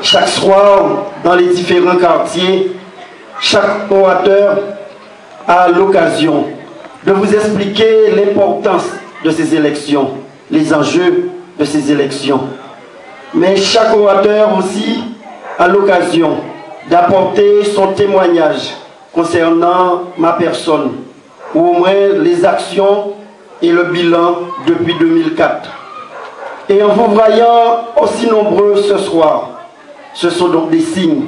Chaque soir, dans les différents quartiers, chaque orateur a l'occasion de vous expliquer l'importance de ces élections, les enjeux de ces élections. Mais chaque orateur aussi a l'occasion d'apporter son témoignage concernant ma personne, ou au moins les actions et le bilan depuis 2004. Et en vous voyant aussi nombreux ce soir, ce sont donc des signes.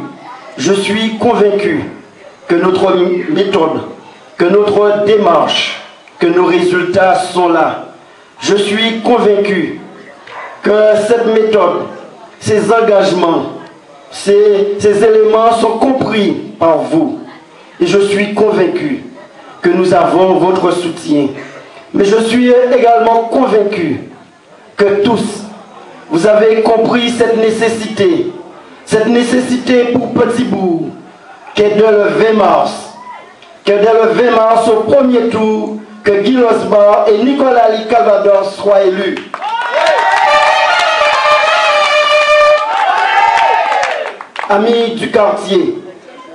Je suis convaincu que notre méthode, que notre démarche, que nos résultats sont là. Je suis convaincu que cette méthode, ces engagements, ces éléments sont compris par vous. Et je suis convaincu que nous avons votre soutien. Mais je suis également convaincu que tous, vous avez compris cette nécessité pour Petit-Bourg, qu'est dès le 20 mars, au premier tour, que Guy Losbar et Nicolas Calvados soient élus. Amis du quartier,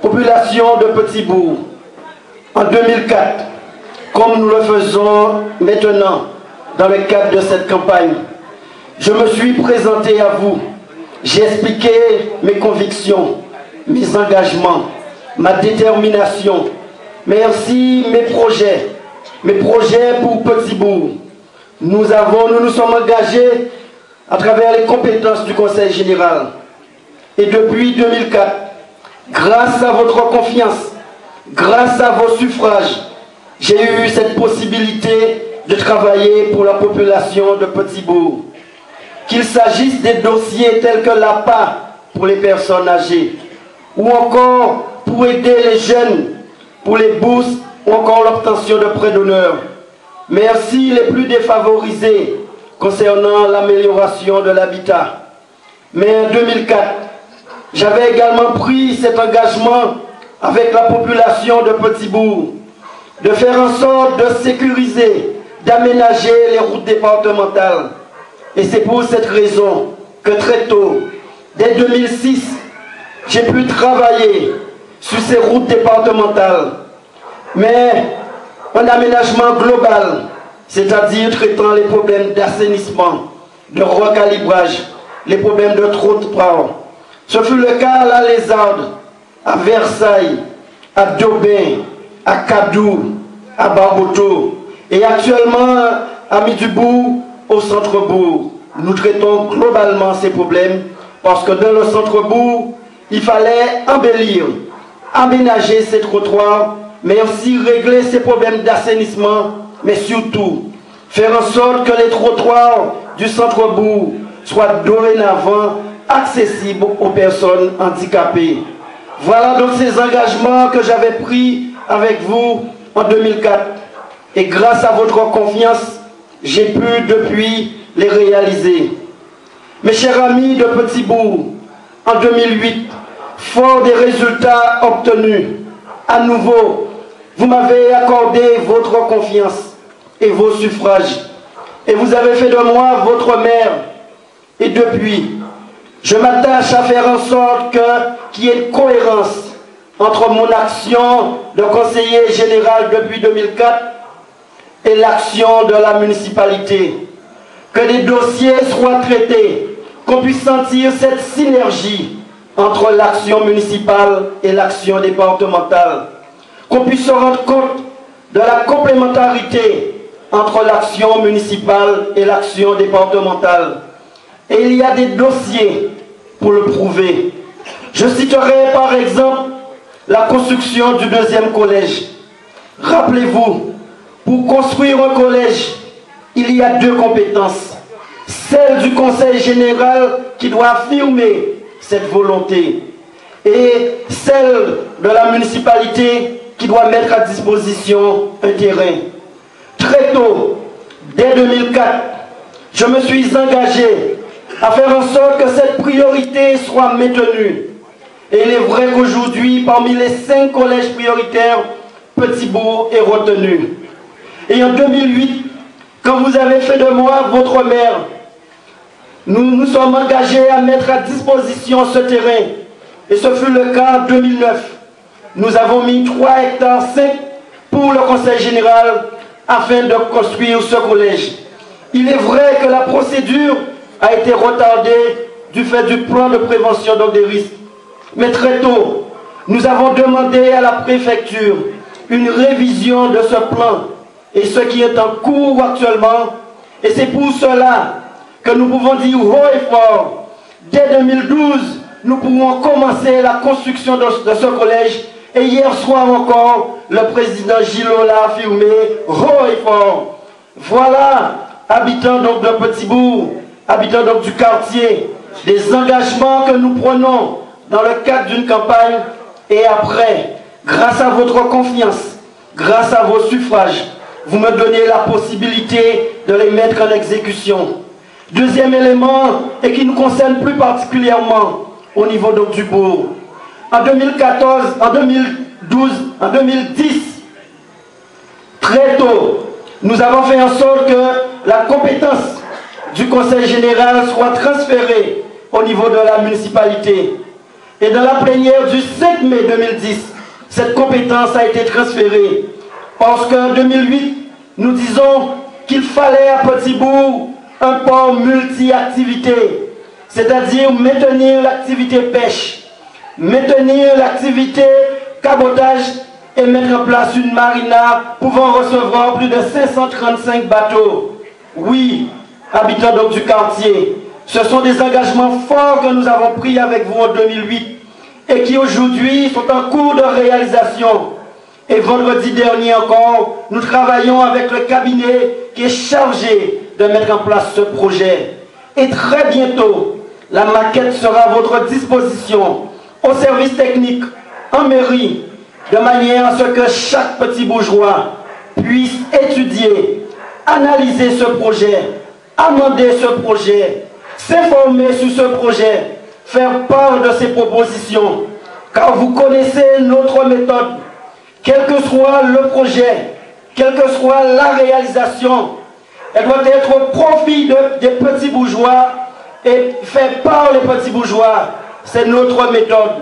population de Petit-Bourg, en 2004, comme nous le faisons maintenant dans le cadre de cette campagne, je me suis présenté à vous. J'ai expliqué mes convictions, mes engagements, ma détermination, mais aussi mes projets pour Petit-Bourg. Nous nous sommes engagés à travers les compétences du Conseil général. Et depuis 2004, grâce à votre confiance, grâce à vos suffrages, j'ai eu cette possibilité de travailler pour la population de Petit-Bourg. Qu'il s'agisse des dossiers tels que l'APA pour les personnes âgées, ou encore pour aider les jeunes, pour les bourses, ou encore l'obtention de prêts d'honneur. Merci les plus défavorisés concernant l'amélioration de l'habitat. Mais en 2004, j'avais également pris cet engagement avec la population de Petit-Bourg, de faire en sorte de sécuriser, d'aménager les routes départementales. Et c'est pour cette raison que très tôt, dès 2006, j'ai pu travailler sur ces routes départementales, mais un aménagement global, c'est-à-dire traitant les problèmes d'assainissement, de recalibrage, les problèmes de trottoir. Ce fut le cas à la Lézarde, à Versailles, à Daubin, à Cadou, à Barboteau, et actuellement à Midjibourg, au centre-bourg. Nous traitons globalement ces problèmes parce que dans le centre-bourg, il fallait embellir, aménager ces trottoirs, mais aussi régler ces problèmes d'assainissement, mais surtout faire en sorte que les trottoirs du centre-bourg soient dorénavant accessibles aux personnes handicapées. Voilà donc ces engagements que j'avais pris avec vous en 2004. Et grâce à votre confiance, j'ai pu depuis les réaliser. Mes chers amis de Petit-Bourg, en 2008, fort des résultats obtenus, à nouveau, vous m'avez accordé votre confiance et vos suffrages. Et vous avez fait de moi votre maire. Et depuis, je m'attache à faire en sorte qu'il y ait une cohérence entre mon action de conseiller général depuis 2004 et l'action de la municipalité. Que les dossiers soient traités, qu'on puisse sentir cette synergie entre l'action municipale et l'action départementale. Qu'on puisse se rendre compte de la complémentarité entre l'action municipale et l'action départementale. Et il y a des dossiers pour le prouver. Je citerai par exemple la construction du 2e collège. Rappelez-vous, pour construire un collège, il y a 2 compétences. Celle du Conseil général qui doit affirmer cette volonté et celle de la municipalité qui doit mettre à disposition un terrain. Très tôt, dès 2004, je me suis engagé à faire en sorte que cette priorité soit maintenue. Et il est vrai qu'aujourd'hui, parmi les 5 collèges prioritaires, Petit-Bourg est retenu. Et en 2008, quand vous avez fait de moi votre maire, Nous nous sommes engagés à mettre à disposition ce terrain. Et ce fut le cas en 2009. Nous avons mis 3,5 hectares pour le conseil général afin de construire ce collège. Il est vrai que la procédure a été retardée du fait du plan de prévention des risques. Mais très tôt, nous avons demandé à la préfecture une révision de ce plan et ce qui est en cours actuellement. Et c'est pour cela que nous pouvons dire haut et fort, dès 2012, nous pourrons commencer la construction de ce collège. Et hier soir encore, le président Gillot l'a affirmé haut et fort. Voilà, habitants donc de Petit-Bourg, habitants donc du quartier, des engagements que nous prenons dans le cadre d'une campagne. Et après, grâce à votre confiance, grâce à vos suffrages, vous me donnez la possibilité de les mettre en exécution. Deuxième élément, et qui nous concerne plus particulièrement au niveau donc du bourg. En 2014, en 2012, en 2010, très tôt, nous avons fait en sorte que la compétence du conseil général soit transférée au niveau de la municipalité. Et dans la plénière du 5 mai 2010, cette compétence a été transférée. Parce qu'en 2008, nous disons qu'il fallait à Petit-Bourg un port multi-activité, c'est-à-dire maintenir l'activité pêche, maintenir l'activité cabotage et mettre en place une marina pouvant recevoir plus de 535 bateaux. Oui, habitants donc du quartier, ce sont des engagements forts que nous avons pris avec vous en 2008 et qui aujourd'hui sont en cours de réalisation. Et vendredi dernier encore, nous travaillons avec le cabinet qui est chargé de mettre en place ce projet. Et très bientôt, la maquette sera à votre disposition au service technique, en mairie, de manière à ce que chaque petit bourgeois puisse étudier, analyser ce projet, amender ce projet, s'informer sur ce projet, faire part de ses propositions, car vous connaissez notre méthode. Quel que soit le projet, quelle que soit la réalisation, elle doit être au profit des petits bourgeois et fait par les petits bourgeois. C'est notre méthode.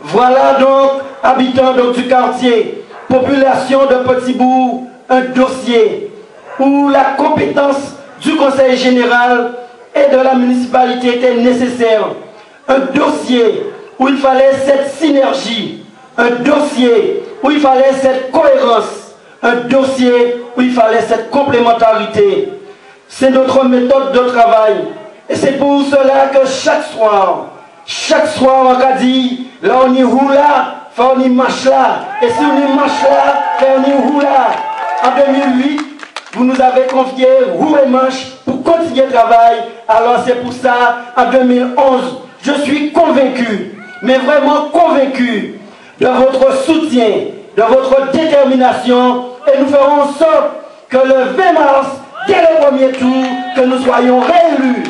Voilà donc, habitants donc du quartier, population de Petit-Bourg, un dossier où la compétence du conseil général et de la municipalité était nécessaire. Un dossier où il fallait cette synergie, un dossier où il fallait cette cohérence, un dossier où il fallait cette complémentarité. C'est notre méthode de travail. Et c'est pour cela que chaque soir, on a dit, là on y roule là, on y marche là. Et si on y marche là, on y roule là. En 2008, vous nous avez confié roue et manche pour continuer le travail. Alors c'est pour ça, en 2011, je suis convaincu, mais vraiment convaincu, de votre soutien, de votre détermination, et nous ferons en sorte que le 20 mars, dès le premier tour, que nous soyons réélus.